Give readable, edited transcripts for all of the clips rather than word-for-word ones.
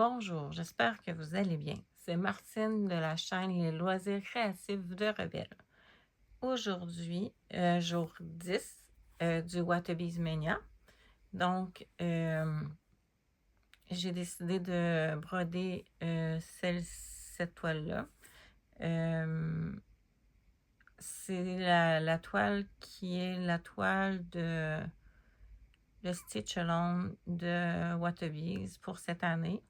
Bonjour, j'espère que vous allez bien. C'est Martine de la chaîne Les Loisirs créatifs de Rebelle. Aujourd'hui, jour 10 du Watabees Mania. Donc, j'ai décidé de broder cette toile-là. C'est la toile qui est la toile de le Stitch Alone de Watabees pour cette année.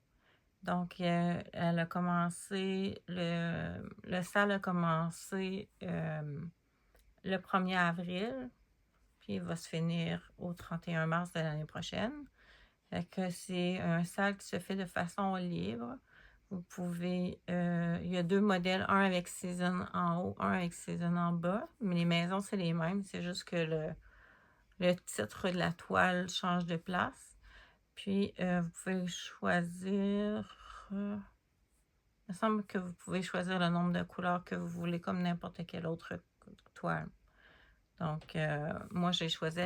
Donc, elle a commencé, le sale a commencé le 1er avril, puis il va se finir au 31 mars de l'année prochaine. Fait que c'est un sale qui se fait de façon libre. Vous pouvez, il y a deux modèles, un avec Season en haut, un avec Season en bas, mais les maisons, c'est les mêmes, c'est juste que le titre de la toile change de place. Puis, vous pouvez choisir... il me semble que vous pouvez choisir le nombre de couleurs que vous voulez, comme n'importe quelle autre toile. Donc, moi, j'ai choisi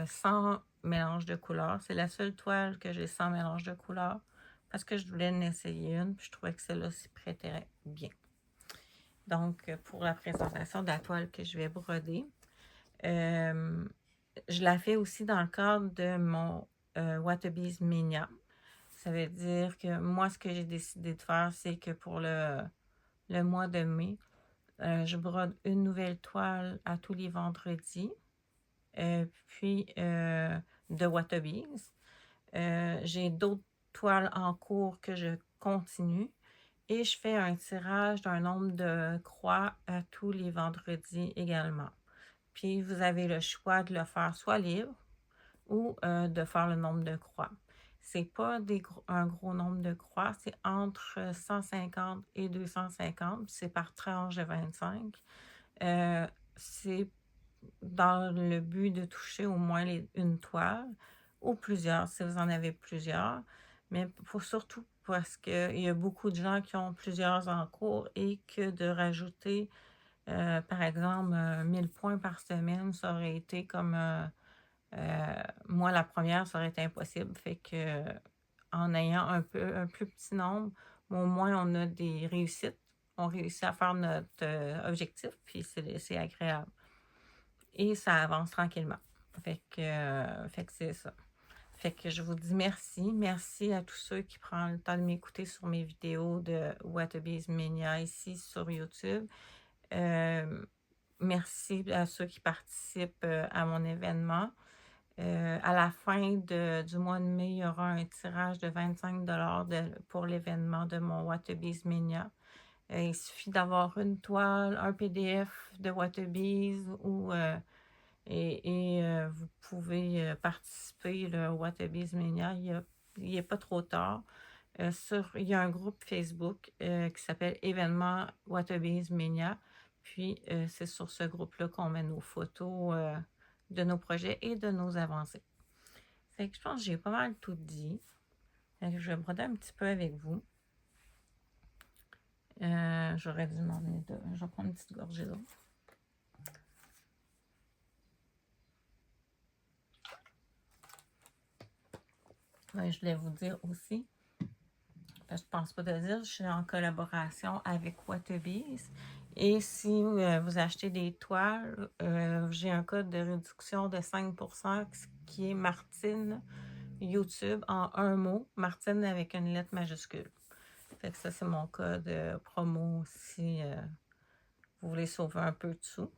100 mélanges de couleurs. C'est la seule toile que j'ai 100 mélanges de couleurs parce que je voulais en essayer une, puis je trouvais que celle-là s'y prêterait bien. Donc, pour la présentation de la toile que je vais broder, je la fais aussi dans le cadre de mon Watabees Mania. Ça veut dire que moi, ce que j'ai décidé de faire, c'est que pour le mois de mai, je brode une nouvelle toile à tous les vendredis, puis de Watabees. J'ai d'autres toiles en cours que je continue et je fais un tirage d'un nombre de croix à tous les vendredis également. Puis vous avez le choix de le faire soit libre ou de faire le nombre de croix. C'est pas un gros nombre de croix, c'est entre 150 et 250, c'est par tranche de 25. C'est dans le but de toucher au moins une toile ou plusieurs, si vous en avez plusieurs, mais surtout parce qu'il y a beaucoup de gens qui ont plusieurs en cours et que de rajouter, par exemple, 1000 points par semaine, ça aurait été comme... moi, la première, ça aurait été impossible. Fait que en ayant un plus petit nombre, au moins on a des réussites. On réussit à faire notre objectif, puis c'est agréable. Et ça avance tranquillement. Fait que c'est ça. Fait que je vous dis merci. Merci à tous ceux qui prennent le temps de m'écouter sur mes vidéos de Watabees Mania ici sur YouTube. Merci à ceux qui participent à mon événement. À la fin du mois de mai, il y aura un tirage de 25 pour l'événement de mon Watabees Mania. Il suffit d'avoir une toile, un PDF de Watabees et vous pouvez participer au Watabees Mania. Il n'est pas trop tard. Il y a un groupe Facebook qui s'appelle Événement Watabees Mania. Puis, c'est sur ce groupe-là qu'on met nos photos de nos projets et de nos avancées. Fait que je pense que j'ai pas mal tout dit. Fait que je vais broder un petit peu avec vous. J'aurais dû demander de... Je vais prendre une petite gorgée d'eau. Ouais, je voulais vous dire aussi, parce que je ne pense pas de le dire, je suis en collaboration avec Watabees. Et si vous achetez des toiles, j'ai un code de réduction de 5% qui est Martine YouTube en un mot. Martine avec une lettre majuscule. Fait que ça, c'est mon code promo si vous voulez sauver un peu de sous.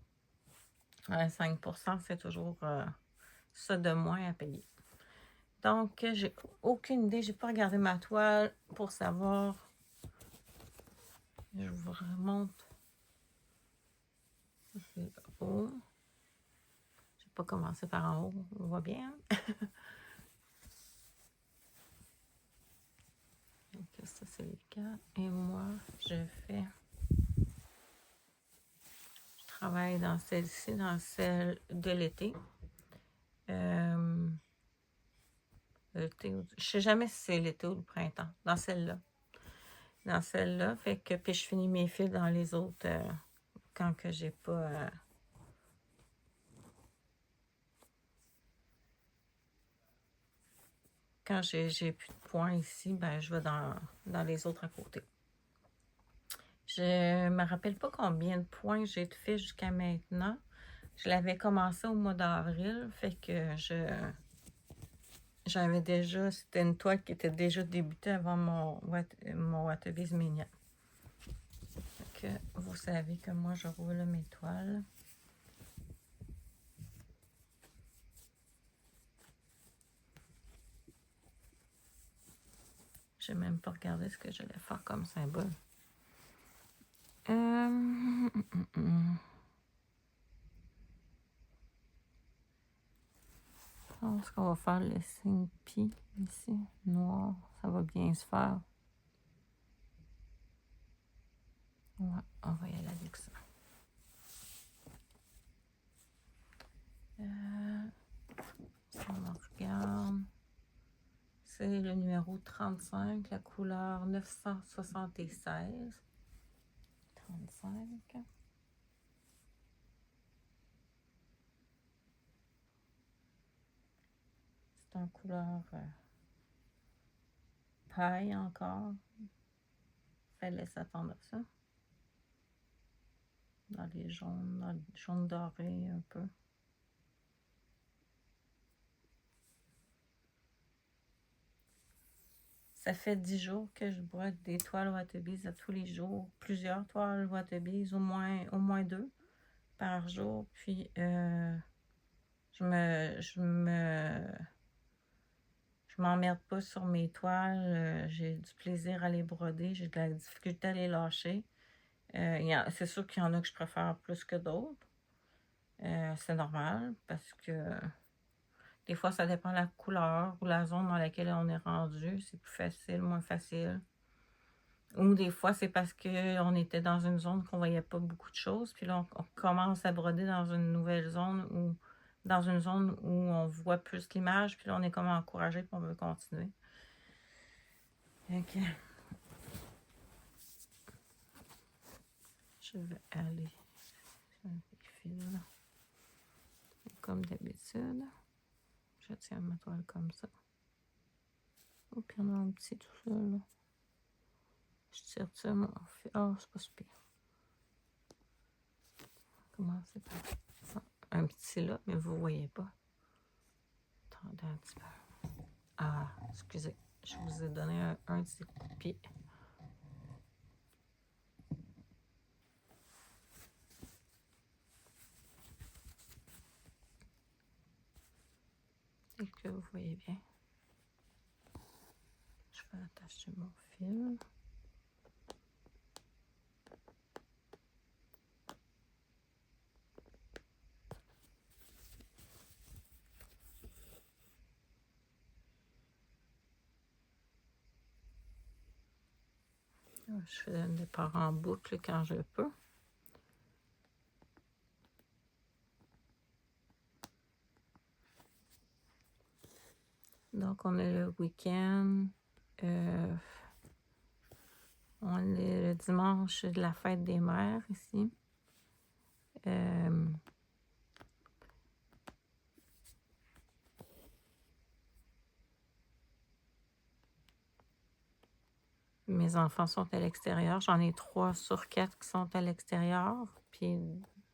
5%, c'est toujours ça de moins à payer. Donc, j'ai aucune idée. J'ai pas regardé ma toile pour savoir. Je vous remonte. C'est haut. Je vais pas commencer par en haut. On voit bien. Donc, ça, c'est le cas. Et moi, je travaille dans celle-ci, dans celle de l'été. Je sais jamais si c'est l'été ou le printemps. Dans celle-là. Fait que puis je finis mes fils dans les autres quand que j'ai pas quand j'ai plus de points ici, ben je vais dans les autres à côté. Je me rappelle pas combien de points j'ai fait jusqu'à maintenant. Je l'avais commencé au mois d'avril, fait que j'avais déjà, c'était une toile qui était déjà débutée avant mon Waterbees Mania. Fait que vous savez que moi je roule mes toiles. J'ai même pas regardé ce que j'allais faire comme symbole. Je pense qu'on va faire le signe pi ici, noir, ça va bien se faire. Ouais, on va y aller avec ça. Si on regarde, c'est le numéro 35, la couleur 976. 35. C'est en couleur paille encore. Fallait s'attendre à ça. Dans les jaunes dorés un peu. Ça fait 10 jours que je broie des toiles Waterbees à tous les jours. Plusieurs toiles Waterbees, au moins 2 par jour. Puis je m'emmerde pas sur mes toiles. J'ai du plaisir à les broder. J'ai de la difficulté à les lâcher. C'est sûr qu'il y en a que je préfère plus que d'autres. C'est normal parce que des fois, ça dépend de la couleur ou la zone dans laquelle on est rendu. C'est plus facile, moins facile. Ou des fois, c'est parce qu'on était dans une zone qu'on voyait pas beaucoup de choses. Puis là, on commence à broder dans une nouvelle zone ou dans une zone où on voit plus l'image. Puis là, on est comme encouragé puis on veut continuer. Ok. Je vais aller là. Comme d'habitude. Je tiens ma toile comme ça. Oh, puis il y en a un petit tout seul là. Je tire ça, mon fil. Oh, c'est pas super. Commencer par ça. Un petit là, mais vous voyez pas. Attendez un petit peu. Ah, excusez. Je vous ai donné un petit coup de pied. Et que vous voyez bien. Je vais attacher mon fil. Je fais un départ en boucle quand je peux. Donc, on est le week-end. On est le dimanche de la fête des mères ici. Mes enfants sont à l'extérieur. J'en ai 3 sur 4 qui sont à l'extérieur, puis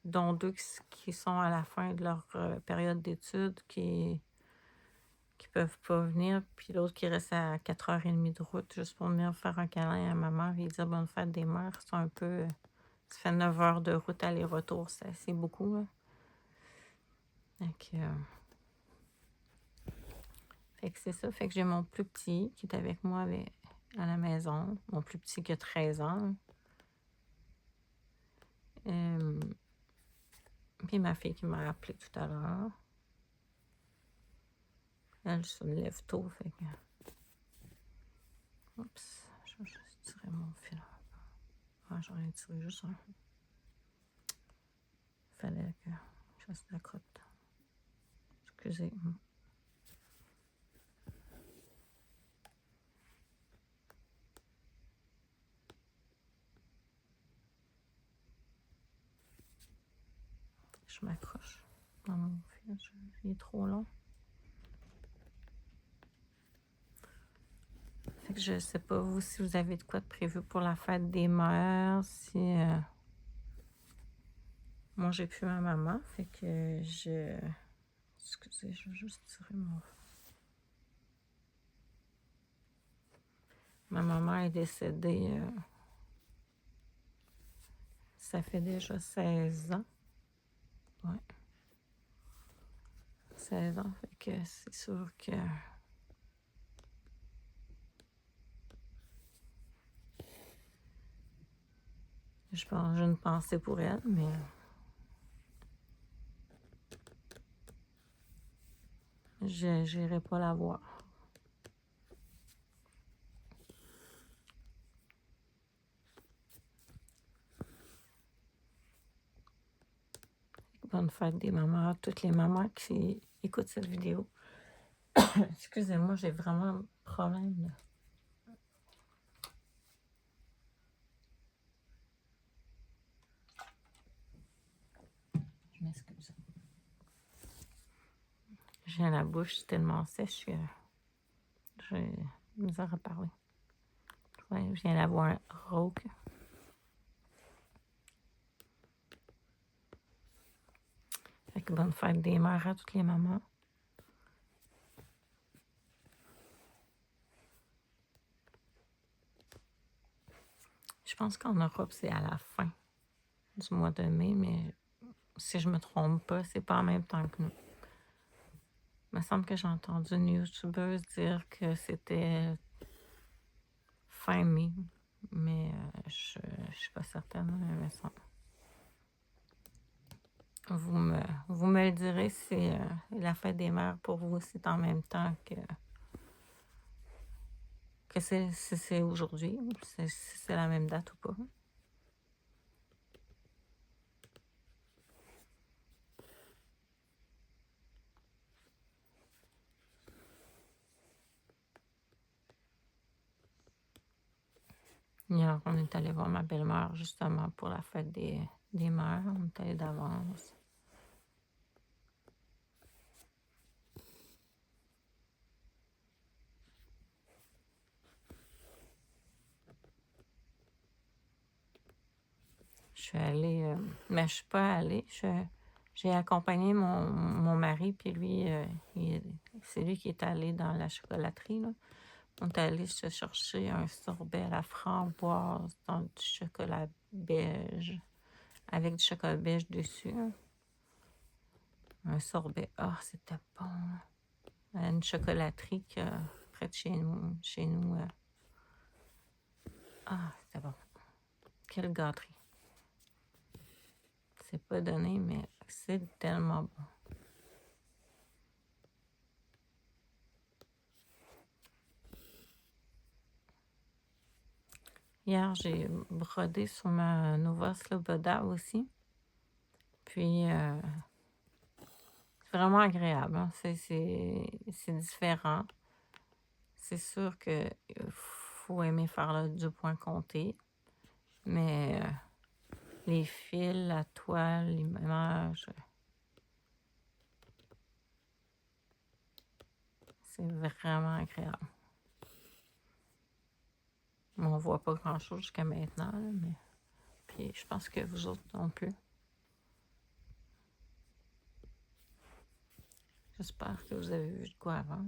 dont 2 qui sont à la fin de leur période d'études, qui peuvent pas venir, puis l'autre qui reste à 4h30 de route juste pour venir faire un câlin à ma mère et dire bonne fête des mères. C'est un peu... ça fait 9 heures de route aller-retour, c'est assez beaucoup, là. Fait que c'est ça. Fait que j'ai mon plus petit qui est avec moi à la maison. Mon plus petit qui a 13 ans. Puis ma fille qui m'a appelé tout à l'heure. Elle se lève tôt, fait que... Oups, je vais juste tirer mon fil. Ah, j'aurais tiré juste un. Fallait que je fasse la crotte. Excusez. Je m'accroche dans mon fil. Il est trop long. que je sais pas, vous, si vous avez de quoi de prévu pour la fête des mères, si... Moi, j'ai plus ma maman, fait que je... Excusez, je vais juste tirer mon... Ma maman est décédée, ça fait déjà 16 ans. Ouais. 16 ans, fait que c'est sûr que... Je pense, j'ai une pensée pour elle, mais... J'irai pas la voir. Bonne fête des mamans à toutes les mamans qui écoutent cette vidéo. Excusez-moi, j'ai vraiment un problème, là. Je m'excuse. J'ai la bouche tellement sèche que j'ai misère à parler. Ouais, je viens d'avoir un rauque. Fait que bonne fête des mères à toutes les mamans. Je pense qu'en Europe, c'est à la fin du mois de mai, mais si je me trompe pas, c'est pas en même temps que nous. Il me semble que j'ai entendu une youtubeuse dire que c'était fin mai, mais je suis pas certaine, il me semble. Vous me le direz si la fête des mères pour vous, c'est en même temps que c'est aujourd'hui, si c'est la même date ou pas. Hier, on est allé voir ma belle-mère justement pour la fête des mères. On est allé d'avance. Je suis allée, mais je suis pas allée. J'ai accompagné mon mari, puis lui, c'est lui qui est allé dans la chocolaterie, là. On est allé se chercher un sorbet à la framboise dans du chocolat beige, avec du chocolat beige dessus, hein. Un sorbet. Ah, c'était bon. Une chocolaterie près de chez nous. Ah, c'était bon. Quelle gâterie. C'est pas donné, mais c'est tellement bon. Hier, j'ai brodé sur ma Nova Sloboda aussi. Puis, c'est vraiment agréable, hein. C'est différent. C'est sûr qu'il faut aimer faire du point compté. Mais les fils, la toile, l'image, c'est vraiment agréable. On voit pas grand-chose jusqu'à maintenant, là, mais... Puis je pense que vous autres non plus. J'espère que vous avez vu de quoi avant.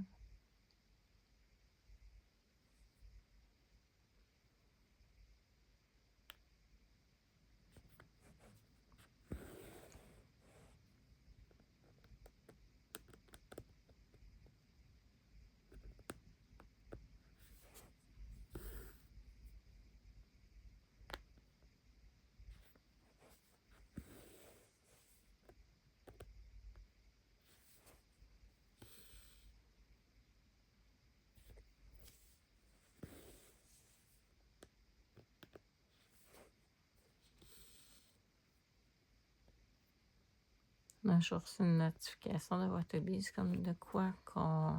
Là, j'ai reçu une notification de Wattlebees comme de quoi qu'on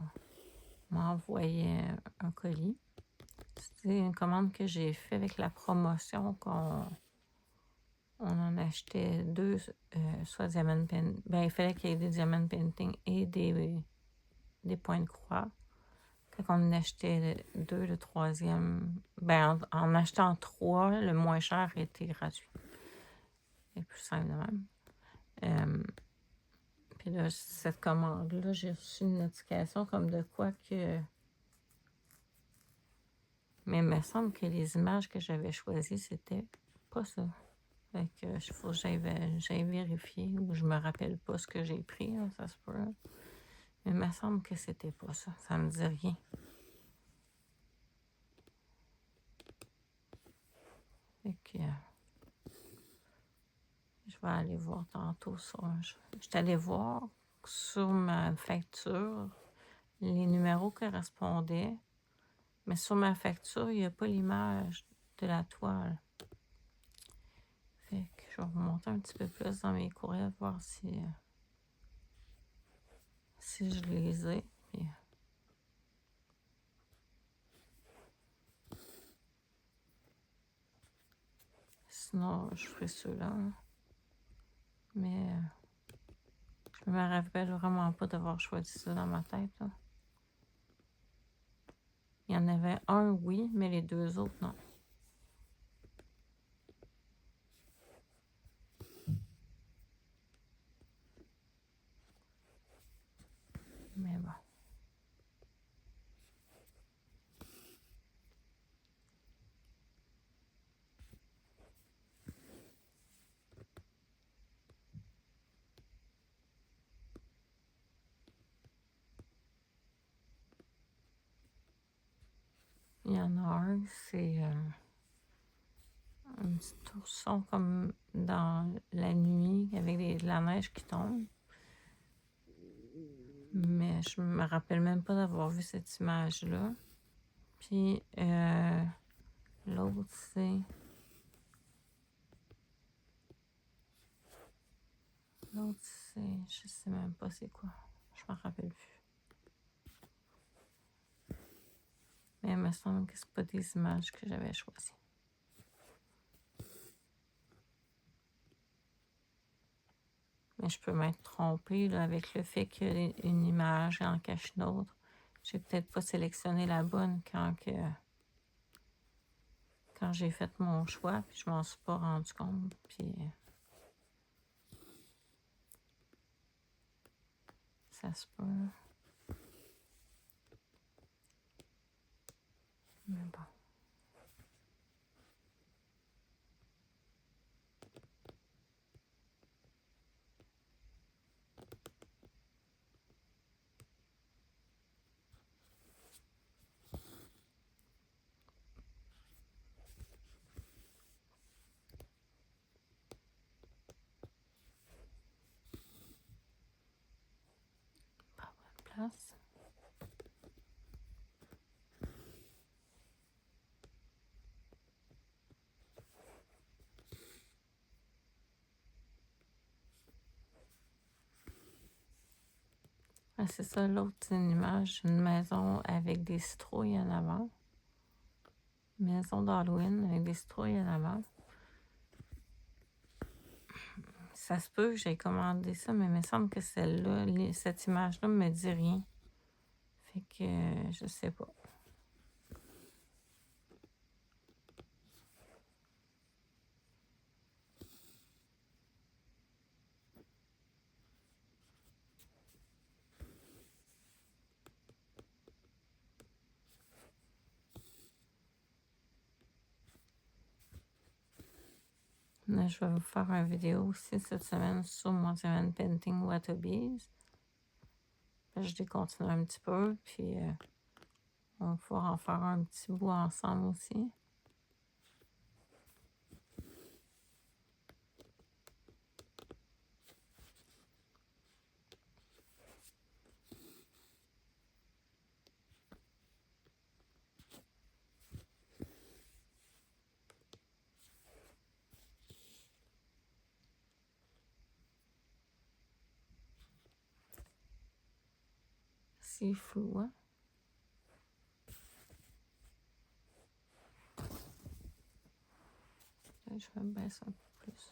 m'envoyait un colis. C'est une commande que j'ai faite avec la promotion qu'on en achetait 2, soit diamond painting. Ben, il fallait qu'il y ait des diamond painting et des points de croix. Fait qu'on en achetait 2, le troisième. Ben, en achetant 3, le moins cher était gratuit. C'est plus simple de même. Puis là, cette commande-là, j'ai reçu une notification comme de quoi que... Mais il me semble que les images que j'avais choisies, c'était pas ça. Fait que il faut que j'aille vérifier ou je me rappelle pas ce que j'ai pris, hein, ça se peut. Mais il me semble que c'était pas ça. Ça me dit rien. Fait que je vais aller voir tantôt ça. Je suis allée voir sur ma facture les numéros correspondaient. Mais sur ma facture, il n'y a pas l'image de la toile. Fait que je vais remonter un petit peu plus dans mes courriels, voir si je les ai. Puis... Sinon, je ferai ceux-là. Mais je me rappelle vraiment pas d'avoir choisi ça dans ma tête. Là. Il y en avait un, oui, mais les deux autres, non. Mais bon. Il y en a un, c'est un petit ourson comme dans la nuit avec de la neige qui tombe. Mais je me rappelle même pas d'avoir vu cette image-là. Puis l'autre, c'est... L'autre, c'est... Je sais même pas c'est quoi. Je m'en rappelle plus. Mais il me semble que c'est pas des images que j'avais choisies. Mais je peux m'être trompée là, avec le fait qu'une image en cache une autre. J'ai peut-être pas sélectionné la bonne quand j'ai fait mon choix, puis je m'en suis pas rendu compte. Puis ça se peut. Mais bon. Pas bonne place. Ah, c'est ça, l'autre, c'est une image, une maison avec des citrouilles en avant. Maison d'Halloween avec des citrouilles en avant. Ça se peut que j'ai commandé ça, mais il me semble que celle-là, cette image-là me dit rien. Fait que je sais pas. Là, je vais vous faire une vidéo aussi cette semaine sur mon diamond painting Waterbees. Je décontinue un petit peu, puis on va pouvoir en faire un petit bout ensemble aussi. C'est flou, hein? Là, je vais baisser un peu plus.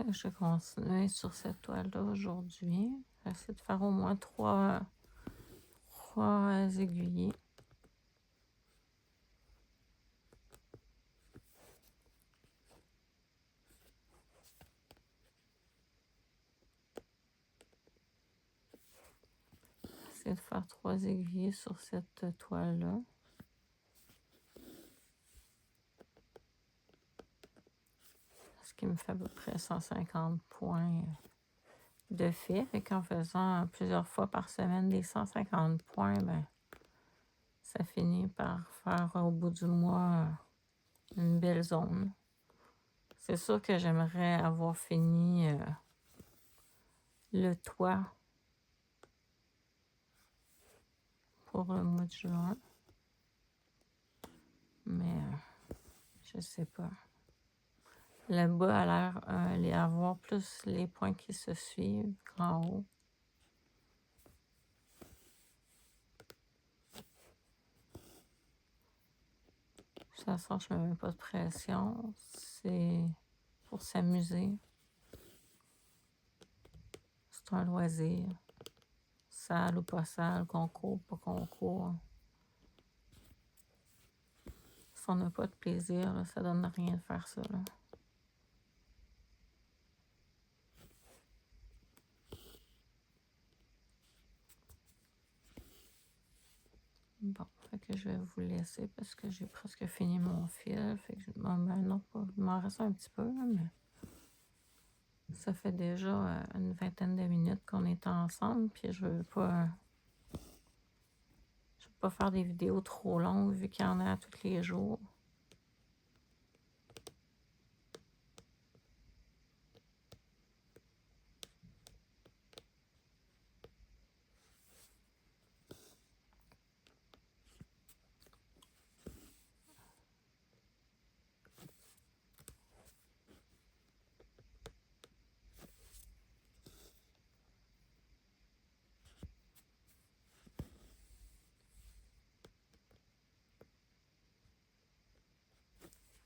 Je vais continuer sur cette toile-là aujourd'hui. Je vais essayer de faire au moins trois aiguillés. Essayer de faire 3 aiguillés sur cette toile-là. Ce qui me fait à peu près 150 points de fait. Fait qu'en faisant plusieurs fois par semaine des 150 points, ben, ça finit par faire au bout du mois une belle zone. C'est sûr que j'aimerais avoir fini le toit pour le mois de juin. Mais je sais pas. Le bas a l'air avoir plus les points qui se suivent qu'en haut. De toute façon, je ne me mets pas de pression. C'est pour s'amuser. C'est un loisir. Sale ou pas sale, concours, pas concours. Si on n'a pas de plaisir, là, ça donne rien de faire ça. Là. Bon, fait que je vais vous laisser parce que j'ai presque fini mon fil. Fait que non, il m'en reste un petit peu, là, mais ça fait déjà une vingtaine de minutes qu'on est ensemble. Puis je veux pas faire des vidéos trop longues vu qu'il y en a tous les jours.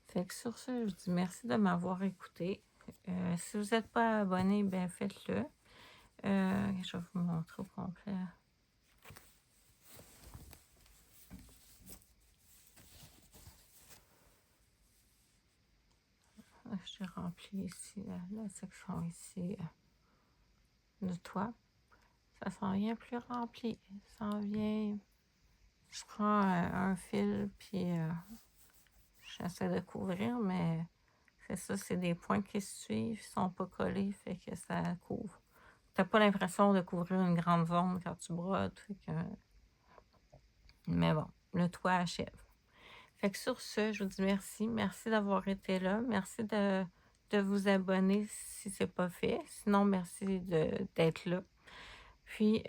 Fait que sur ce, je vous dis merci de m'avoir écouté. Si vous n'êtes pas abonné, ben faites-le. Je vais vous montrer au complet. J'ai rempli ici la section ici du toit. Ça s'en vient plus rempli. Ça s'en vient. Je prends un fil puis j'essaie de couvrir, mais c'est ça, c'est des points qui se suivent, ils sont pas collés, fait que ça couvre. T'as pas l'impression de couvrir une grande zone quand tu brodes. Fait que... Mais bon, le toit achève. Fait que sur ce, je vous dis merci. Merci d'avoir été là. Merci de vous abonner si c'est pas fait. Sinon, merci d'être là. Puis,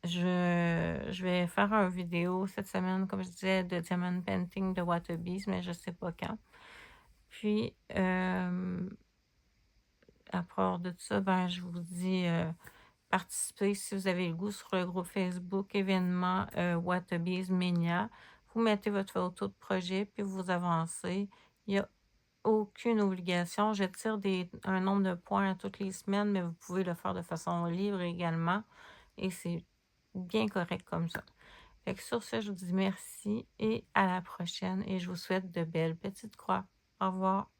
je vais faire une vidéo cette semaine, comme je disais, de Diamond Painting de Waterbees, mais je sais pas quand. Puis, à part de tout ça, ben, je vous dis, participez si vous avez le goût sur le groupe Facebook événement Waterbees Mania. Vous mettez votre photo de projet, puis vous avancez. Il n'y a aucune obligation. Je tire un nombre de points toutes les semaines, mais vous pouvez le faire de façon libre également. Et c'est bien correct comme ça. Fait que sur ce, je vous dis merci et à la prochaine. Et je vous souhaite de belles petites croix. Au revoir.